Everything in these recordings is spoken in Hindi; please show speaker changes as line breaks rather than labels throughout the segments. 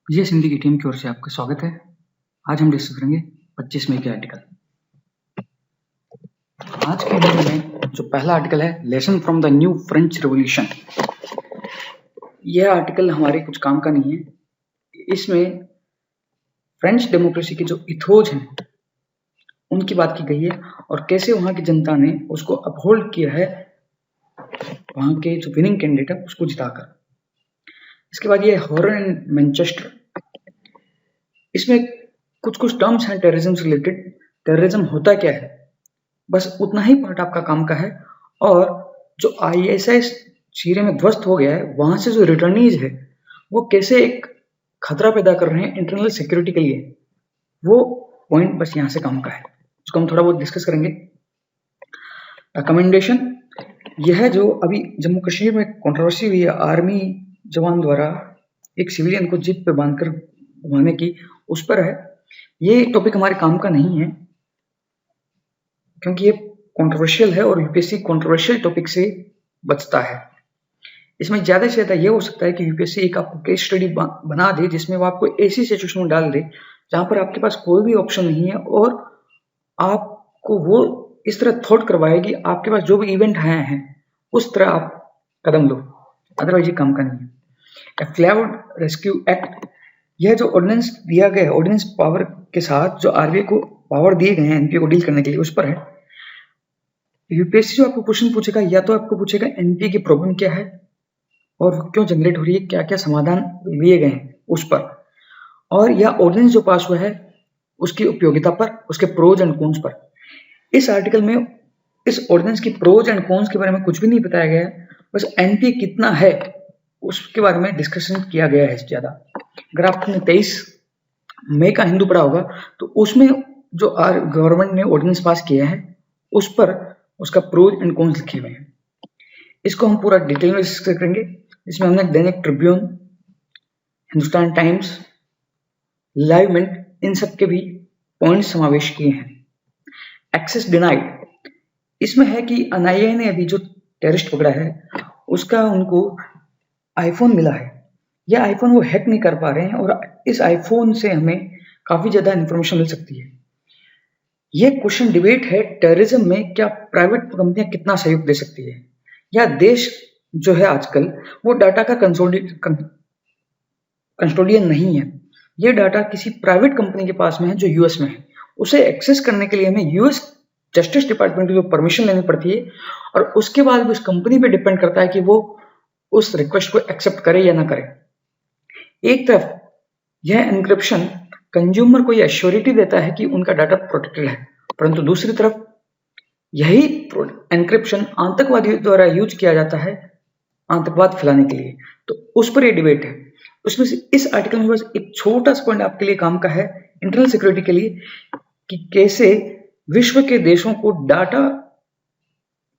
विजय सिंधी की टीम की ओर से आपका स्वागत है। आज हम डिस्कस करेंगे 25 मई के आर्टिकल। आज के वीडियो में जो पहला आर्टिकल है, lesson from the new French revolution. यह आर्टिकल हमारे कुछ काम का नहीं है। इसमें फ्रेंच डेमोक्रेसी के जो इथोज हैं उनकी बात की गई है और कैसे वहां की जनता ने उसको अपहोल्ड किया है, वहां के जो विनिंग कैंडिडेट है उसको जिताकर। इसके बाद ये हॉरर एंड मैनचेस्टर, इसमें कुछ कुछ टर्म्स हैं टेररिज्म से रिलेटेड। टेररिज्म होता क्या है, बस उतना ही पार्ट आपका काम का है। और जो आईएसआईएस सीरिया में ध्वस्त हो गया है, वहां से जो रिटर्नीज है वो कैसे एक खतरा पैदा कर रहे हैं इंटरनल सिक्योरिटी के लिए, वो पॉइंट बस यहाँ से काम का है, उसको हम थोड़ा बहुत डिस्कस करेंगे। रिकमेंडेशन, यह जो अभी जम्मू कश्मीर में कंट्रोवर्सी हुई है आर्मी जवान द्वारा एक सिविलियन को जीप पे बांधकर घुमाने की, उस पर है। ये टॉपिक हमारे काम का नहीं है क्योंकि ये कंट्रोवर्शियल है और यूपीएससी कंट्रोवर्शियल टॉपिक से बचता है। इसमें ज्यादा से ज्यादा ये हो सकता है कि यूपीएससी एक आपको केस स्टडी बना दे जिसमें वो आपको ऐसी सिचुएशन में डाल दे जहां पर आपके पास कोई भी ऑप्शन नहीं है और आपको वो इस तरह थॉट करवाएगी, आपके पास जो भी इवेंट आए हैं उस तरह आप कदम लो, अदरवाइज ये काम का नहीं है। फ्लैड रेस्क्यू एक्ट, यह जो ऑर्डिनेंस दिया गया है, ऑर्डिनेंस पावर के साथ जो आरबीआई को पावर दिए गए हैं एनपीए को डील करने के लिए, उस पर है। यूपीएससी जो आपको क्वेश्चन पूछेगा, या तो आपको पूछेगा एनपीए की प्रॉब्लम क्या है और क्यों जनरेट हो रही है, क्या क्या समाधान लिए गए हैं उस पर, और या ऑर्डिनेंस जो पास हुआ है उसकी उपयोगिता पर, उसके प्रोज एंड कॉन्स पर। इस आर्टिकल में इस ऑर्डिनेंस की प्रोज एंड कॉन्स के बारे में कुछ भी नहीं बताया गया है, बस एनपीए कितना है उसके बारे में डिस्कशन किया गया है ज्यादा। अगर आपने 23 मई का हिंदू पढ़ा होगा तो उसमें जो गवर्नमेंट ने ऑर्डिनेंस पास किया है उस पर उसका प्रोज एंड कॉन्स लिखे हुए हैं। इसको हम पूरा डिटेल में डिस्कस करेंगे। इसमें हमने दैनिक ट्रिब्यून, हिंदुस्तान टाइम्स, लाइव मिनट, इन सब के भी पॉइंट समावेश किए हैं। एक्सेस डिनाइड, इसमें है कि एनआईए ने अभी जो टेररिस्ट पकड़ा है उसका उनको आईफोन मिला है, यह आईफोन वो हैक नहीं कर पा रहे हैं और इस आईफोन से हमें काफी ज्यादा इंफॉर्मेशन मिल सकती है। ये क्वेश्चन डिबेट है टेररिज्म में, क्या प्राइवेट कंपनियां कितना सहयोग दे सकती है, या देश जो है आजकल वो डाटा का कंस्टोडियन नहीं है। ये डाटा किसी प्राइवेट कंपनी के पास में है जो यूएस में है, उसे एक्सेस करने के लिए हमें यूएस जस्टिस डिपार्टमेंट की परमिशन लेनी पड़ती है और उसके बाद भी उस कंपनी पे डिपेंड करता है कि वो उस रिक्वेस्ट को एक्सेप्ट करे या ना करे। एक तरफ यह एन्क्रिप्शन कंज्यूमर को यह एश्योरिटी देता है कि उनका डाटा प्रोटेक्टेड है, परंतु दूसरी तरफ यही एन्क्रिप्शन आतंकवादियों द्वारा यूज किया जाता है आतंकवाद फैलाने के लिए। तो उस पर यह डिबेट है। उसमें से इस आर्टिकल में बस एक छोटा सा पॉइंट आपके लिए काम का है इंटरनल सिक्योरिटी के लिए, कि कैसे विश्व के देशों को डाटा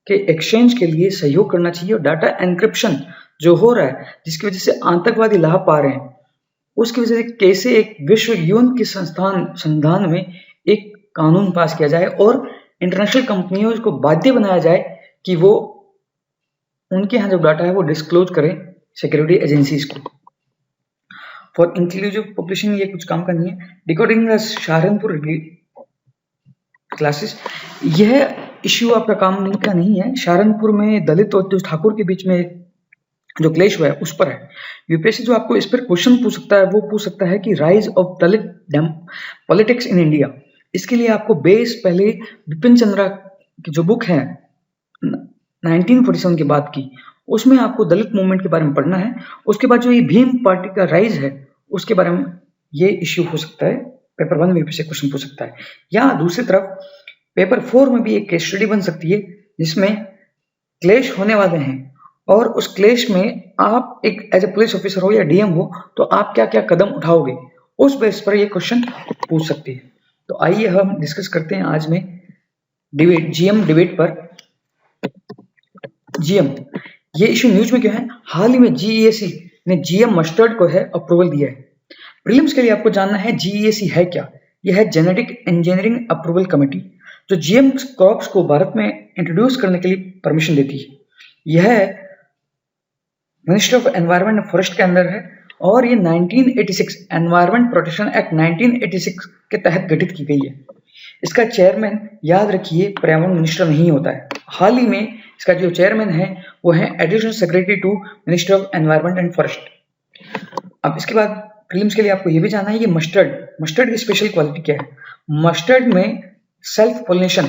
के एक्सचेंज के लिए सहयोग करना चाहिए और डाटा एन्क्रिप्शन जो हो रहा है जिसकी वजह से आतंकवादी लाभ पा रहे हैं उसकी वजह से कैसे एक विश्व यूएन के संस्थान में एक कानून पास किया जाए और इंटरनेशनल कंपनियों को बाध्य बनाया जाए कि वो उनके यहाँ जो डाटा है वो डिस्क्लोज करें सिक्योरिटी एजेंसीज को। फॉर इंक्लूसिव पॉपुलेशन, ये कुछ काम का नहीं है। डिकोडिंग सहारनपुर क्लासेस, यह इश्यू आपका काम का नहीं है। सहारनपुर में दलित और जो ठाकुर के बीच में जो क्लेश हुआ है उस पर है। यूपीएससी जो आपको इस पर क्वेश्चन पूछ सकता है वो पूछ सकता है कि rise of Dalit politics in India. इसके लिए आपको बेस पहले बिपिन चंद्रा की जो बुक है 1947 के बाद की, उसमें आपको दलित मूवमेंट के बारे में पढ़ना है। उसके बाद जो ये भीम पार्टी का राइज है उसके बारे में ये इश्यू हो सकता है, पेपर 1 में यूपीएससी क्वेश्चन पूछ सकता है। या दूसरी तरफ पेपर 4 में भी एक केस स्टडी बन सकती है जिसमें क्लेश होने वाले हैं और उस क्लेश में आप एक एज ए पुलिस ऑफिसर हो या डीएम हो तो आप क्या क्या कदम उठाओगे, उस बेस पर ये क्वेश्चन पूछ सकती है। तो आइए हम डिस्कस करते हैं आज में डिबेट, जीएम डिबेट पर। जीएम, ये इश्यू न्यूज में क्यों है? हाल ही में जीईएसी ने जीएम मस्टर्ड को है अप्रूवल दिया है। प्रीलिम्स के लिए आपको जानना है जीईएसी है क्या। यह है जेनेटिक इंजीनियरिंग अप्रूवल कमेटी, जो जीएम क्रॉप्स को भारत में इंट्रोड्यूस करने के लिए परमिशन देती है। यह ministry of environment and forest के अंदर है और ये 1986 एनवायरमेंट प्रोटेक्शन एक्ट 1986 के तहत गठित की गई है। इसका चेयरमैन, याद रखिए, पर्यावरण मिनिस्टर नहीं होता है। हाल ही में इसका जो चेयरमैन है वो है additional secretary to minister of environment and forest. अब इसके बाद प्रीलिम्स के लिए आपको ये भी जानना है, ये मस्टर्ड की स्पेशल क्वालिटी क्या है। मस्टर्ड में सेल्फ पोलिनेशन,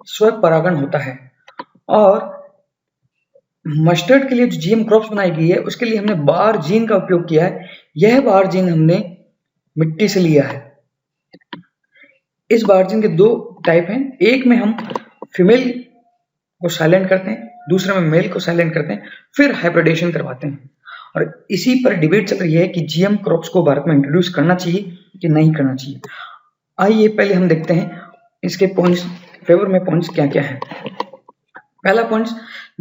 स्व परागण होता है, और मस्टर्ड के लिए जो जीएम क्रॉप्स बनाई गई है उसके लिए हमने बार जीन का उपयोग किया है। यह बार जीन हमने मिट्टी से लिया है। इस बार जीन के दो टाइप हैं, एक में हम फीमेल को साइलेंट करते हैं, दूसरे में मेल को साइलेंट करते हैं, फिर हाइब्रिडेशन करवाते हैं। और इसी पर डिबेट चल रही है कि जीएम क्रॉप्स को भारत में इंट्रोड्यूस करना चाहिए कि नहीं करना चाहिए। आइए पहले हम देखते हैं इसके पॉइंट्स, फेवर में पॉइंट्स क्या क्या है। पहला पॉइंट,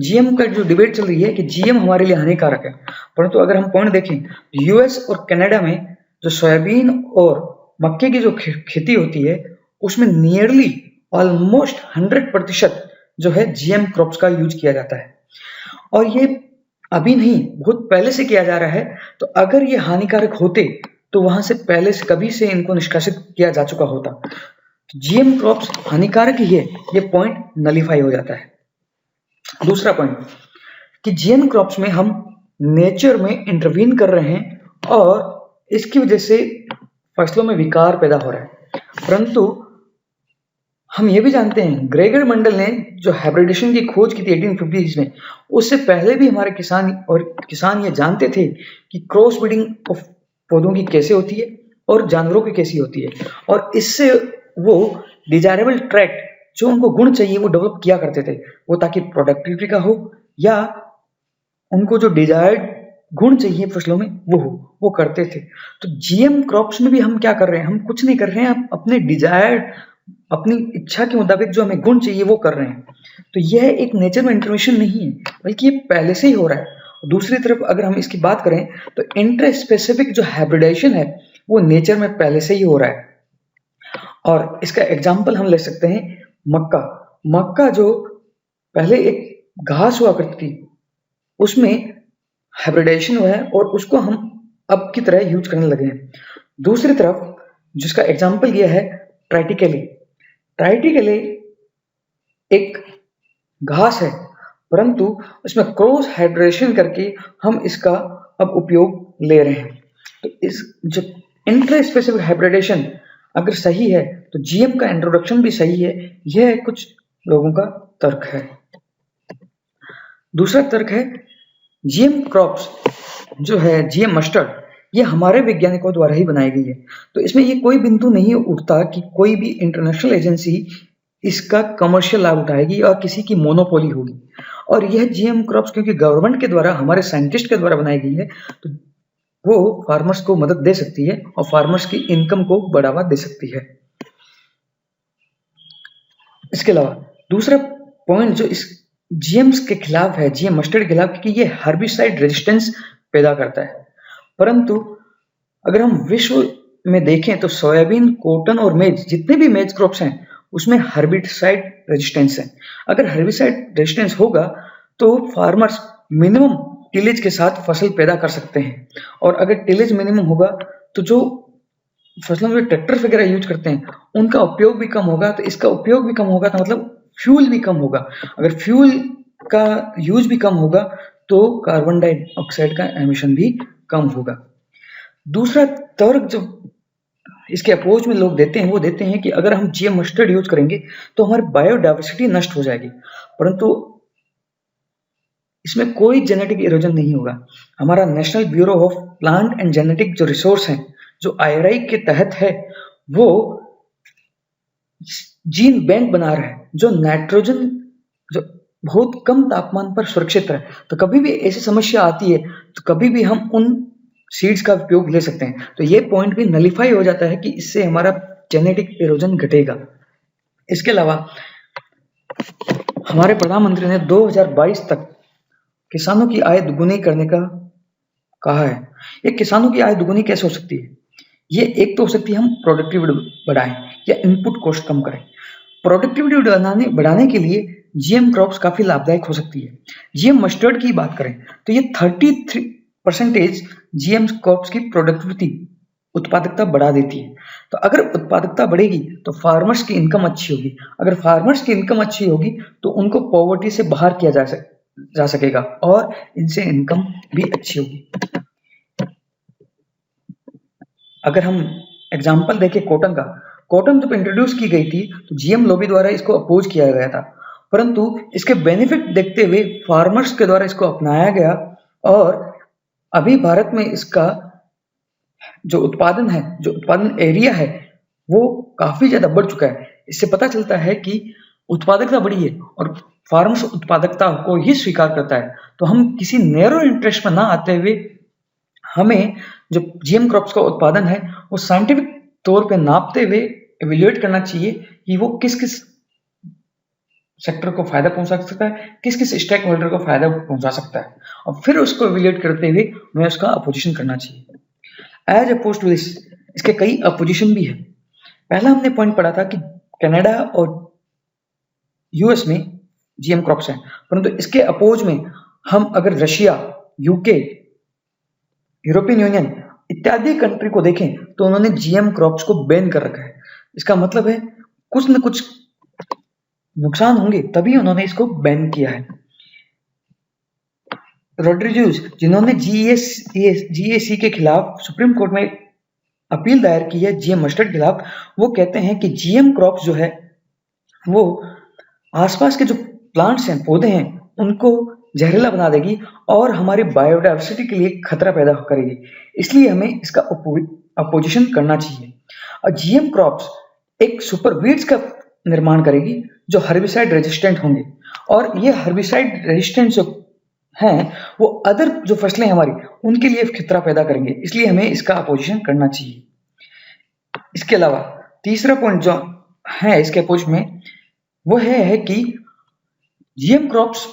जीएम का जो डिबेट चल रही है कि जीएम हमारे लिए हानिकारक है, परंतु अगर हम पॉइंट देखें, यूएस और कनाडा में जो सोयाबीन और मक्के की जो खेती होती है उसमें नियरली ऑलमोस्ट 100% जो है जीएम क्रॉप्स का यूज किया जाता है। और ये अभी नहीं, बहुत पहले से किया जा रहा है। तो अगर ये हानिकारक होते तो वहां से पहले से कभी से इनको निष्कासित किया जा चुका होता। तो जीएम क्रॉप्स हानिकारक ही है, ये पॉइंट नलीफाई हो जाता है। दूसरा पॉइंट कि जीएम क्रॉप्स में हम नेचर में इंटरवीन कर रहे हैं और इसकी वजह से फसलों में विकार पैदा हो रहा है। परंतु हम ये भी जानते हैं, ग्रेगर मंडल ने जो हाइब्रिडेशन की खोज की थी 1850s में, उससे पहले भी हमारे किसान ये जानते थे कि क्रॉस ब्रीडिंग ऑफ पौधों की कैसे होती है और जानवरों की कैसी होती है, और इससे वो डिजायरेबल ट्रैट जो उनको गुण चाहिए वो डेवलप किया करते थे, वो ताकि प्रोडक्टिविटी का हो या उनको जो डिजायर्ड गुण चाहिए फसलों में वो हो, वो करते थे। तो जीएम क्रॉप्स में भी हम क्या कर रहे हैं, हम कुछ नहीं कर रहे हैं, हम अपने डिजायर्ड, अपनी इच्छा के मुताबिक जो हमें गुण चाहिए वो कर रहे हैं। तो यह एक नेचर में इंटरवेंशन नहीं है, बल्कि ये पहले से ही हो रहा है। दूसरी तरफ अगर हम इसकी बात करें तो इंटर स्पेसिफिक जो हाइब्रिडाइजेशन है वो नेचर में पहले से ही हो रहा है। और इसका एग्जाम्पल हम ले सकते हैं मक्का जो पहले एक घास हुआ करती थी उसमें हाइब्रिडाइजेशन हुआ है और उसको हम अब की तरह यूज करने लगे हैं। दूसरी तरफ जिसका एग्जाम्पल यह है ट्राइटिकेले एक घास है, परंतु उसमें क्रॉस हाइब्रिडेशन करके हम इसका अब उपयोग ले रहे हैं। तो इस जो इंटर स्पेसिफिक हाइब्रिडेशन अगर सही है तो जीएम का इंट्रोडक्शन भी सही है, यह कुछ लोगों का तर्क है। दूसरा तर्क है जीएम क्रॉप्स जो है जीएम मस्टर्ड, ये हमारे वैज्ञानिकों द्वारा ही बनाई गई है। तो इसमें ये कोई बिंदु नहीं उठता कि कोई भी इंटरनेशनल एजेंसी इसका कमर्शियल लाभ उठाएगी और किसी की मोनोपोली होगी। और यह जीएम क्रॉप्स क्योंकि गवर्नमेंट के द्वारा, हमारे साइंटिस्ट के द्वारा बनाई गई है, तो वो फार्मर्स को मदद दे सकती है और फार्मर्स की इनकम को बढ़ावा दे सकती है। इसके अलावा दूसरा पॉइंट जो इस जीएम्स के खिलाफ है, जीएम मस्टर्ड के खिलाफ, क्योंकि ये हर्बिसाइड रेजिस्टेंस पैदा करता है। परंतु अगर हम विश्व में देखें तो सोयाबीन, कॉटन और मेज, जितने भी मेज क्रॉप्स हैं उसमें हर्बिसाइड रेजिस्टेंस है। अगर हर्बिसाइड रेजिस्टेंस होगा तो फार्मर्स मिनिमम टिलेज के साथ फसल पैदा कर सकते हैं, और अगर टिलेज मिनिमम होगा तो जो फसलों में ट्रैक्टर वगैरह यूज करते हैं उनका उपयोग भी कम होगा। तो इसका उपयोग भी कम होगा तो मतलब फ्यूल भी कम होगा। अगर फ्यूल का यूज भी कम होगा तो कार्बन डाइऑक्साइड का एमिशन भी कम होगा। दूसरा तर्क जो इसके अपोज में लोग देते हैं वो देते हैं कि अगर हम जीएम मस्टर्ड यूज करेंगे तो हमारी बायोडाइवर्सिटी नष्ट हो जाएगी, परंतु इसमें कोई जेनेटिक इरोजन नहीं होगा। हमारा national bureau of plant and genetic जो रिसोर्स है, जो IRI के तहत है, वो जीन बैंक बना रहा है जो नाइट्रोजन जो बहुत कम तापमान पर सुरक्षित है। तो कभी भी ऐसी समस्या आती है तो कभी भी हम उन सीड्स का उपयोग ले सकते हैं। तो ये पॉइंट भी नलिफाई हो जाता है कि इससे हमारा जेनेटिक इरोजन घटेगा। इसके अलावा हमारे प्रधानमंत्री ने 2022 तक किसानों की आय दुगुनी करने का कहा है। ये किसानों की आय दुगुनी कैसे हो सकती है? ये एक तो हो सकती है हम प्रोडक्टिविटी बढ़ाएं या इनपुट कॉस्ट कम करें। प्रोडक्टिविटी बढ़ाने के लिए जीएम क्रॉप्स काफी लाभदायक हो सकती है। जीएम मस्टर्ड की बात करें तो ये परसेंटेज जीएम क्रॉप्स की प्रोडक्टिविटी उत्पादकता बढ़ा देती है। तो अगर उत्पादकता बढ़ेगी तो फार्मर्स की इनकम अच्छी होगी, अगर फार्मर्स की इनकम अच्छी होगी तो उनको पॉवर्टी से बाहर किया जा सकेगा और इनसे इनकम भी अच्छी होगी। अगर हम एग्जाम्पल देखें कॉटन का, कॉटन जब इंट्रोड्यूस की गई थी तो जीएम लॉबी द्वारा इसको अपोज किया गया था, परंतु इसके बेनिफिट देखते हुए फार्मर्स के द्वारा इसको अपनाया गया और अभी भारत में इसका जो उत्पादन एरिया है वो काफी ज्यादा बढ़ चुका है। इससे पता चलता है कि उत्पादकता बढ़ी है और फार्मर्स उत्पादकता को ही स्वीकार करता है। तो हम किसी नैरो इंटरेस्ट में ना आते हुए हमें जो जीएम क्रॉप्स का उत्पादन है वो साइंटिफिक तौर पे नापते हुए एवेल्युएट करना चाहिए कि वो किस किस सेक्टर को फायदा पहुंचा सकता है, किस किस स्टेक होल्डर को फायदा पहुंचा सकता है, और फिर उसको एवेल्युएट करते हुए हमें उसका अपोजिशन करना चाहिए। एज अपोज टू दिस, इसके कई अपोजिशन भी है। पहला हमने पॉइंट पढ़ा था कि कनाडा और यूएस में जीएम क्रॉप्स हैं, परंतु इसके अपोज में हम अगर रशिया, यूके, यूरोपियन यूनियन इत्यादि कंट्री को देखें तो उन्होंने जीएम क्रॉप्स को बैन कर रखा है। इसका मतलब है कुछ न कुछ नुकसान होंगे तभी उन्होंने इसको बैन किया है। रोड्रिग्यूज, जिन्होंने जीएसी के खिलाफ सुप्रीम कोर्ट में अपील दायर की है जीएम मस्टर्ड के खिलाफ, वो कहते हैं कि जीएम क्रॉप्स जो है वो आसपास के जो प्लांट्स हैं, पौधे हैं, उनको जहरीला बना देगी और हमारी बायोडाइवर्सिटी के लिए खतरा पैदा करेगी। इसलिए हमें इसका अपोजिशन करना चाहिए। और जीएम क्रॉप्स एक सुपर वीड्स का निर्माण करेगी जो हर्बिसाइड रेजिस्टेंट होंगे, और ये हर्बिसाइड रेजिस्टेंट जो हैं वो अदर जो फसलें हमारी उनके लिए खतरा पैदा करेंगे। इसलिए हमें इसका अपोजिशन करना चाहिए। इसके अलावा तीसरा पॉइंट जो है इसके अपोज में वो है कि जीएम क्रॉप्स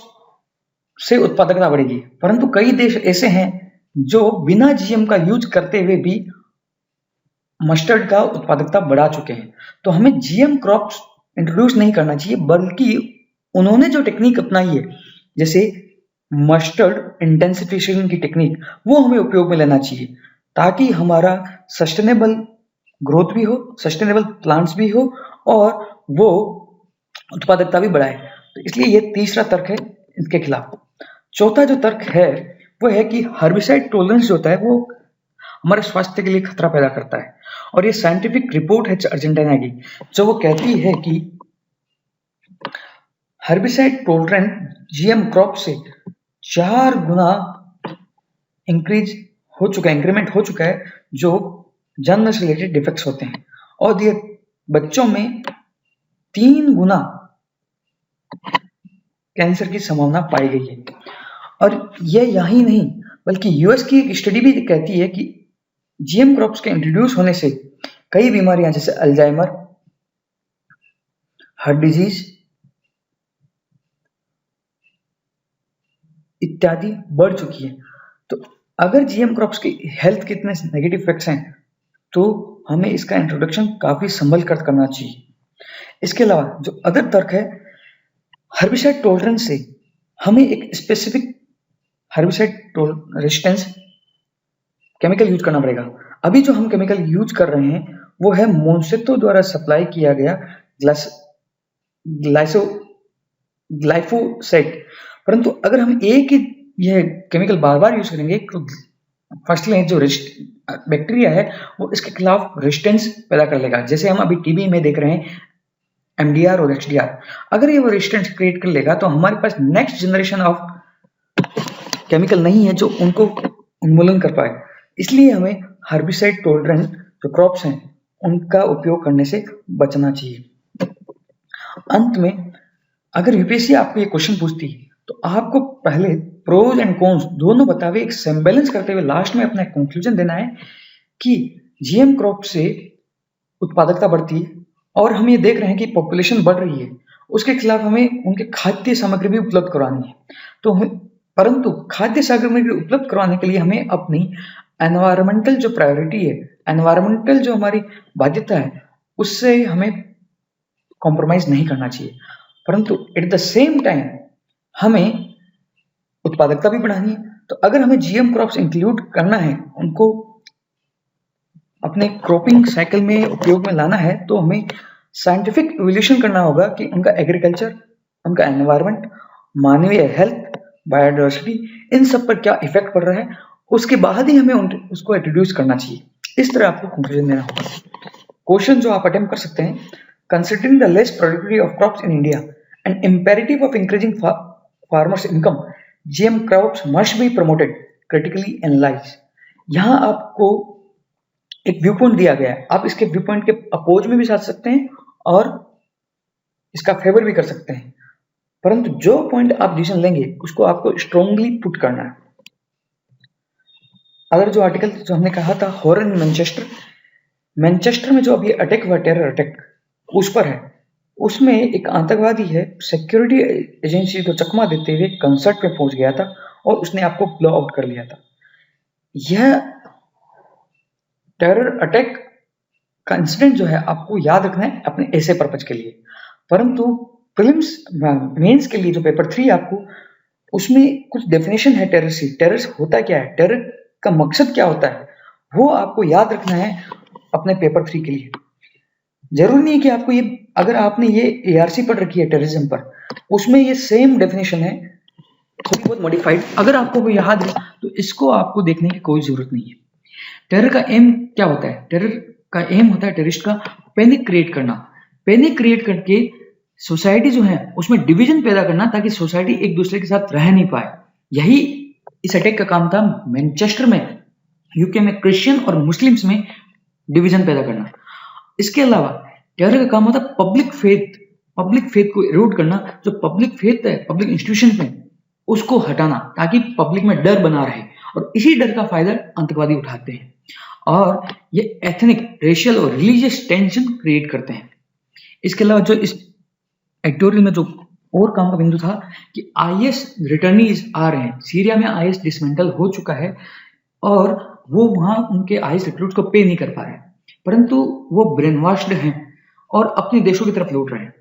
से उत्पादकता बढ़ेगी, परंतु कई देश ऐसे हैं जो बिना जीएम का यूज करते हुए भी मस्टर्ड का उत्पादकता बढ़ा चुके हैं। तो हमें जीएम क्रॉप्स इंट्रोड्यूस नहीं करना चाहिए, बल्कि उन्होंने जो टेक्निक अपनाई है जैसे मस्टर्ड इंटेंसिफिकेशन की टेक्निक, वो हमें उपयोग में लेना चाहिए ताकि हमारा सस्टेनेबल ग्रोथ भी हो, सस्टेनेबल प्लांट्स भी हो और वो उत्पादकता भी बढ़ाए। तो इसलिए ये तीसरा तर्क है इसके खिलाफ। चौथा जो तर्क है वो है कि हर्बिसाइड टॉलरेंस जो होता है वो हमारे स्वास्थ्य के लिए खतरा पैदा करता है, और ये साइंटिफिक रिपोर्ट है अर्जेंटीना की जो वो कहती है कि हर्बिसाइड टॉलरेंट जीएम क्रॉप से 4 गुना इंक्रीमेंट हो चुका है जो जन्म से रिलेटेड डिफेक्ट्स होते हैं, और ये बच्चों में 3 गुना कैंसर की संभावना पाई गई है। और ये यही नहीं बल्कि यूएस की एक स्टडी भी कहती है कि जीएम क्रॉप्स के इंट्रोड्यूस होने से कई बीमारियां जैसे अल्जाइमर, हार्ट डिजीज इत्यादि बढ़ चुकी है। तो अगर जीएम क्रॉप्स की हेल्थ के इतने नेगेटिव इफेक्ट्स हैं तो हमें इसका इंट्रोडक्शन काफी संभल कर करना चाहिए। इसके अलावा जो अदर तर्क है, हर्बिसाइड टॉलरेंस से हमें एक specific herbicide resistance chemical use करना पड़ेगा। अभी जो हम केमिकल यूज कर रहे हैं वो है मोन्सेंटो द्वारा सप्लाई किया गया ग्लाइफोसेट, परंतु अगर हम एक ही यह केमिकल बार बार यूज करेंगे तो फसलें जो बैक्टीरिया है वो इसके खिलाफ रेजिस्टेंस पैदा कर लेगा। जैसे हम अभी टीबी में देख रहे हैं एमडीआर और एचडीआर, अगर ये वो रेजिस्टेंस क्रिएट कर लेगा तो हमारे पास नेक्स्ट जनरेशन ऑफ केमिकल नहीं है जो उनको उन्मूलन कर पाए। इसलिए हमें हर्बिसाइड टॉलरेंट जो क्रॉप्स हैं उनका उपयोग करने से बचना चाहिए। अंत में अगर यूपीएससी आपको ये क्वेश्चन पूछती है तो आपको पहले प्रोज एंड कॉन्स दोनों बतावे एक संबैलेंस करते हुए लास्ट में अपना कंक्लूजन देना है कि जीएम क्रॉप से उत्पादकता बढ़ती है और हम ये देख रहे हैं कि पॉपुलेशन बढ़ रही है, उसके खिलाफ हमें उनके खाद्य सामग्री भी उपलब्ध करवानी है। तो परंतु खाद्य सामग्री उपलब्ध करवाने के लिए हमें अपनी एनवायरमेंटल जो प्रायोरिटी है, एनवायरमेंटल जो हमारी बाध्यता है, उससे हमें कॉम्प्रोमाइज नहीं करना चाहिए, परंतु एट द सेम टाइम हमें उत्पादकता भी बढ़ानी है, तो अगर हमें जीएम क्रॉप्स इंक्लूड करना है, उनको अपने क्रॉपिंग साइकिल में उपयोग में लाना है, तो हमें साइंटिफिक इवोल्यूशन करना होगा कि उनका एग्रीकल्चर, उनका एनवायरनमेंट, मानवीय हेल्थ, बायोडाइवर्सिटी, इन सब पर क्या इफेक्ट पड़ रहा है, उसके बाद ही हमें उसको इंट्रोड्यूस करना चाहिए। इस तरह आपको कंक्लूजन देना होगा। क्वेश्चन जो आप अटेम्प्ट कर सकते हैं, considering the less productivity of crops in India and imperative of increasing farmers income, GM crops must be promoted, critically analyse. यहाँ आपको एक व्यू पॉइंट दिया गया है, आप इसके व्यू पॉइंट के अपोज में भी जा सकते हैं और इसका फेवर भी कर सकते हैं, परंतु जो पॉइंट आप डिसीजन लेंगे उसको आपको स्ट्रांगली पुट करना है। अगर जो आर्टिकल जो हमने कहा था हॉरर इन मैनचेस्टर में जो अभी अटैक हुआ, टेरर अटैक, उस पर है। उसमें एक आतंकवादी है, सिक्योरिटी एजेंसी को चकमा देते हुए कंसर्ट में पहुंच गया था और उसने आपको ब्लो आउट कर लिया था। यह टेरर अटैक का इंसिडेंट जो है आपको याद रखना है अपने ऐसे पर्पज के लिए, परंतु प्रीलिम्स मेंस के लिए जो पेपर 3 आपको उसमें कुछ डेफिनेशन है टेरर से, टेरर होता क्या है, टेरर का मकसद क्या होता है, वो आपको याद रखना है अपने पेपर 3 के लिए। जरूरी नहीं है कि आपको ये, अगर आपने ये एआरसी पढ़ रखी है टेररिज्म पर, उसमें ये सेम डेफिनेशन है, थोड़ी बहुत मॉडिफाइड, अगर आपको वो याद है तो इसको आपको देखने की कोई जरूरत नहीं है। टेरर का एम क्या होता है? टेरर का एम होता है टेररिस्ट का पैनिक क्रिएट करना, पैनिक क्रिएट करके सोसाइटी जो है उसमें डिवीजन पैदा करना, ताकि सोसाइटी एक दूसरे के साथ रह नहीं पाए। यही इस अटैक का काम था मैनचेस्टर में, यूके में क्रिश्चियन और मुस्लिम्स में डिवीजन पैदा करना। इसके अलावा टेरर का काम होता है पब्लिक फेथ को इरोड करना, जो पब्लिक फेथ है पब्लिक इंस्टीट्यूशन में उसको हटाना, ताकि पब्लिक में डर बना रहे, और इसी डर का फायदा आतंकवादी उठाते हैं और ये एथनिक, रेशियल और रिलीजियस टेंशन क्रिएट करते हैं। इसके अलावा जो इस एडिटोरियल में जो और काम का बिंदु था कि आईएस रिटर्नीज आ रहे हैं, सीरिया में आईएस डिसमेंटल हो चुका है और वो वहां उनके आईएस रिक्रूट को पे नहीं कर पा रहे हैं, परंतु वो ब्रेन वॉश्ड हैं और अपने देशों की तरफ लौट रहे हैं,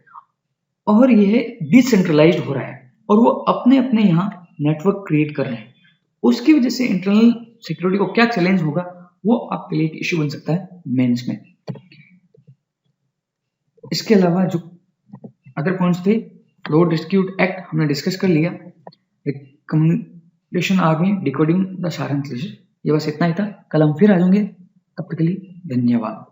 और यह डिसेंट्रलाइज्ड हो रहा है और वो अपने अपने यहाँ नेटवर्क क्रिएट कर रहे हैं। उसकी वजह से इंटरनल सिक्योरिटी को क्या चैलेंज होगा, वो आपके लिए एक इश्यू बन सकता है मेंस में। इसके अलावा जो अदर पॉइंट्स थे, फ्लोर डिस्ट्रीब्यूट एक्ट हमने डिस्कस कर लिया, recommendation army, decoding the Sarang, ये बस इतना ही था। कल हम फिर आ जाएंगे, तब तक के लिए धन्यवाद।